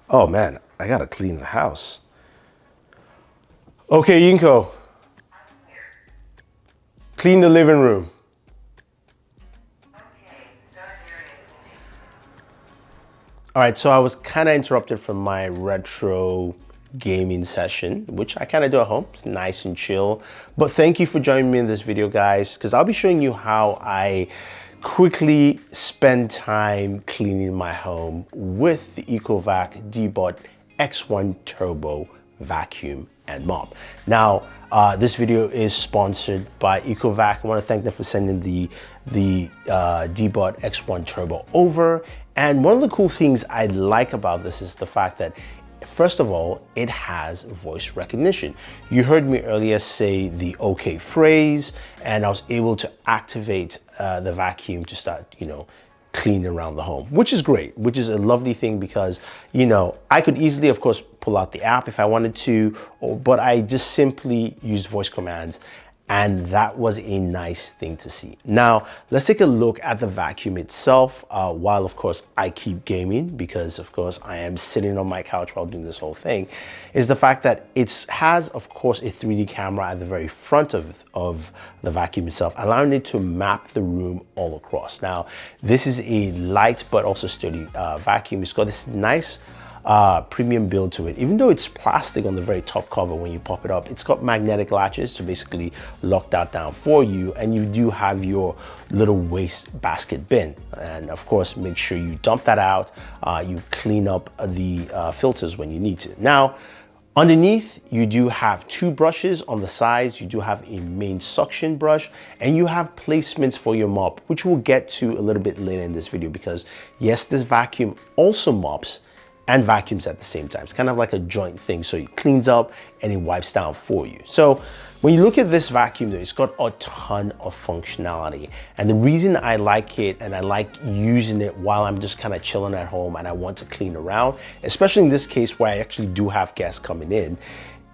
Oh man, I gotta clean the house. Okay, Yinko, clean the living room. All right, so I was kind of interrupted from my retro gaming session, which I kind of do at home. It's nice and chill. But thank you for joining me in this video, guys, because I'll be showing you how I quickly spend time cleaning my home with the Ecovac Deebot X1 Turbo vacuum and mop. Now, this video is sponsored by Ecovac. I want to thank them for sending the Deebot X1 Turbo over. And one of the cool things I like about this is the fact that, first of all, it has voice recognition. You heard me earlier say the OK phrase, and I was able to activate the vacuum to start, clean around the home, which is great, which is a lovely thing because, I could easily, of course, pull out the app if I wanted to, but I just simply used voice commands, and that was a nice thing to see. Now, let's take a look at the vacuum itself, while, of course, I keep gaming because, of course, I am sitting on my couch while doing this whole thing, is the fact that it has, of course, a 3D camera at the very front of the vacuum itself, allowing it to map the room all across. Now, this is a light but also sturdy vacuum. It's got this nice premium build to it. Even though it's plastic on the very top cover, when you pop it up, it's got magnetic latches to basically lock that down for you, and you do have your little waste basket bin. And of course, make sure you dump that out. You clean up the filters when you need to. Now, underneath, you do have two brushes on the sides. You do have a main suction brush, and you have placements for your mop, which we'll get to a little bit later in this video, because yes, this vacuum also mops and vacuums at the same time. It's kind of like a joint thing. So it cleans up and it wipes down for you. So when you look at this vacuum though, it's got a ton of functionality. And the reason I like it and I like using it while I'm just kind of chilling at home and I want to clean around, especially in this case where I actually do have guests coming in,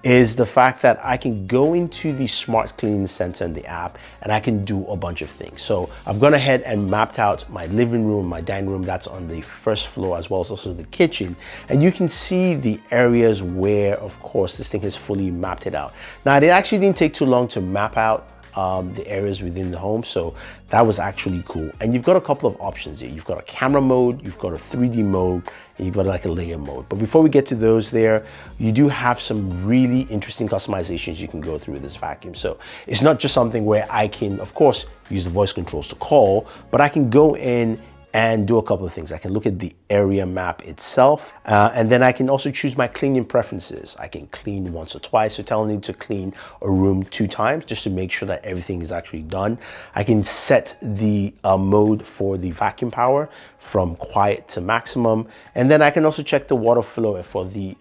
is the fact that I can go into the smart cleaning center in the app and I can do a bunch of things. So I've gone ahead and mapped out my living room, my dining room, that's on the first floor, as well as also the kitchen. And you can see the areas where, of course, this thing has fully mapped it out. Now, it actually didn't take too long to map out the areas within the home, so that was actually cool. And you've got a couple of options here. You've got a camera mode, you've got a 3D mode, and you've got like a layer mode. But before we get to those there, you do have some really interesting customizations you can go through with this vacuum. So it's not just something where I can, of course, use the voice controls to call, but I can go in and do a couple of things. I can look at the area map itself, and then I can also choose my cleaning preferences. I can clean once or twice, so telling it to clean a room 2 times just to make sure that everything is actually done. I can set the mode for the vacuum power from quiet to maximum, and then I can also check the water flow for the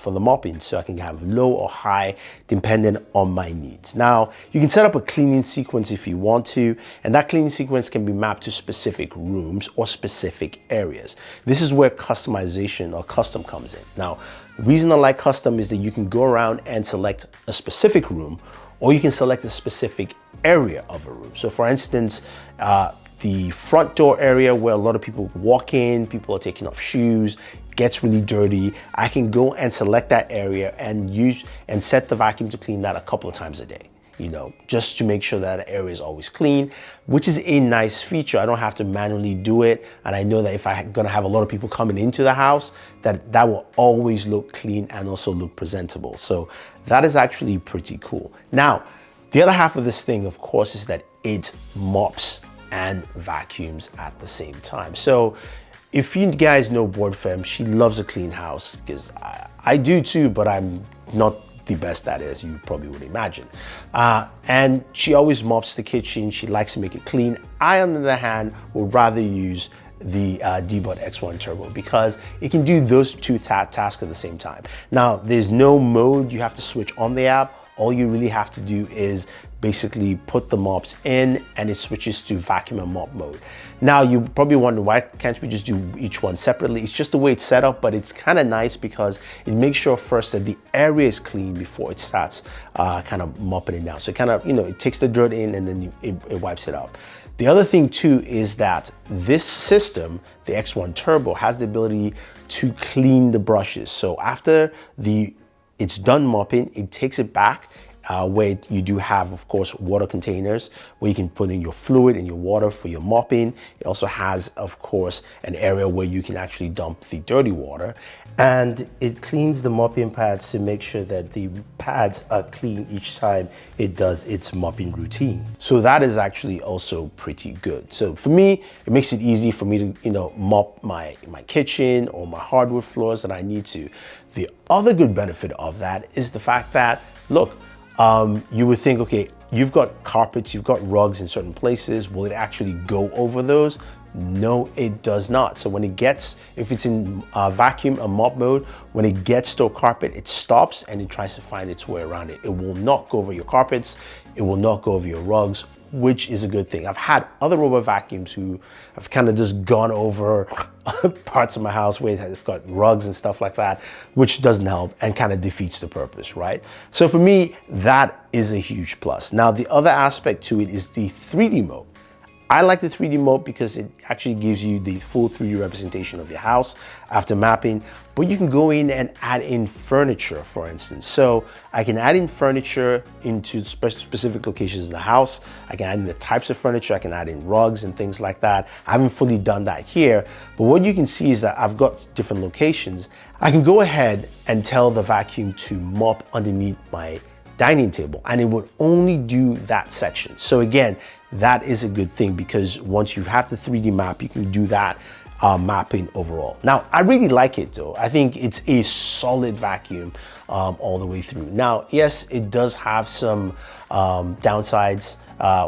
mopping, so I can have low or high depending on my needs. Now, you can set up a cleaning sequence if you want to, and that cleaning sequence can be mapped to specific rooms or specific areas. This is where customization or custom comes in. Now, the reason I like custom is that you can go around and select a specific room, or you can select a specific area of a room. So for instance, the front door area where a lot of people walk in, people are taking off shoes, gets really dirty, I can go and select that area and use and set the vacuum to clean that a couple of times a day, just to make sure that area is always clean, which is a nice feature. I don't have to manually do it. And I know that if I'm gonna have a lot of people coming into the house, that will always look clean and also look presentable. So that is actually pretty cool. Now, the other half of this thing, of course, is that it mops and vacuums at the same time. So if you guys know Board Femme, she loves a clean house, because I do too, but I'm not the best at it, as you probably would imagine. And she always mops the kitchen. She likes to make it clean. I, on the other hand, would rather use the Deebot X1 Turbo because it can do those two tasks at the same time. Now, there's no mode you have to switch on the app. All you really have to do is basically put the mops in and it switches to vacuum and mop mode. Now, you probably wonder, why can't we just do each one separately? It's just the way it's set up, but it's kind of nice because it makes sure first that the area is clean before it starts kind of mopping it down. So it kind of, it takes the dirt in and then it wipes it out. The other thing too is that this system, the X1 Turbo, has the ability to clean the brushes. So after it's done mopping, it takes it back where you do have, of course, water containers where you can put in your fluid and your water for your mopping. It also has, of course, an area where you can actually dump the dirty water. And it cleans the mopping pads to make sure that the pads are clean each time it does its mopping routine. So that is actually also pretty good. So for me, it makes it easy for me to, mop my kitchen or my hardwood floors that I need to. The other good benefit of that is the fact that, look, you would think, okay, you've got carpets, you've got rugs in certain places. Will it actually go over those? No, it does not. So when it gets, if it's in vacuum and mop mode, when it gets to a carpet, it stops and it tries to find its way around it. It will not go over your carpets. It will not go over your rugs, which is a good thing. I've had other robot vacuums who have kind of just gone over parts of my house where it's got rugs and stuff like that, which doesn't help and kind of defeats the purpose, right? So for me, that is a huge plus. Now, the other aspect to it is the 3D mode. I like the 3D mode because it actually gives you the full 3D representation of your house after mapping, but you can go in and add in furniture, for instance. So I can add in furniture into specific locations in the house. I can add in the types of furniture. I can add in rugs and things like that. I haven't fully done that here, but what you can see is that I've got different locations. I can go ahead and tell the vacuum to mop underneath my dining table, and it would only do that section. So again, that is a good thing because once you have the 3D map, you can do that mapping overall. Now, I really like it though. I think it's a solid vacuum all the way through. Now, yes, it does have some downsides.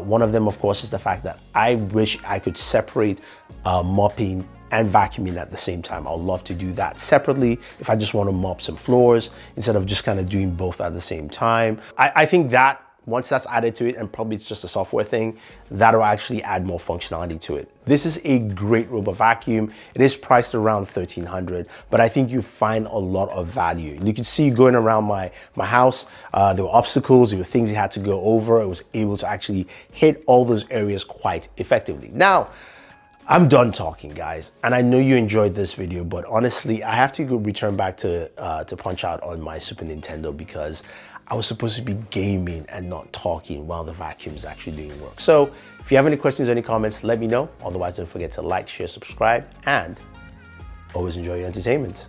One of them, of course, is the fact that I wish I could separate mopping and vacuuming at the same time. I'd love to do that separately if I just want to mop some floors instead of just kind of doing both at the same time. I think that once that's added to it, and probably it's just a software thing, that'll actually add more functionality to it. This is a great robot vacuum. It is priced around $1,300, but I think you find a lot of value. You can see going around my house, there were obstacles, there were things you had to go over. It was able to actually hit all those areas quite effectively. Now, I'm done talking, guys, and I know you enjoyed this video, but honestly, I have to go return back to punch out on my Super Nintendo because I was supposed to be gaming and not talking while the vacuum is actually doing work. So if you have any questions or any comments, let me know. Otherwise, don't forget to like, share, subscribe, and always enjoy your entertainment.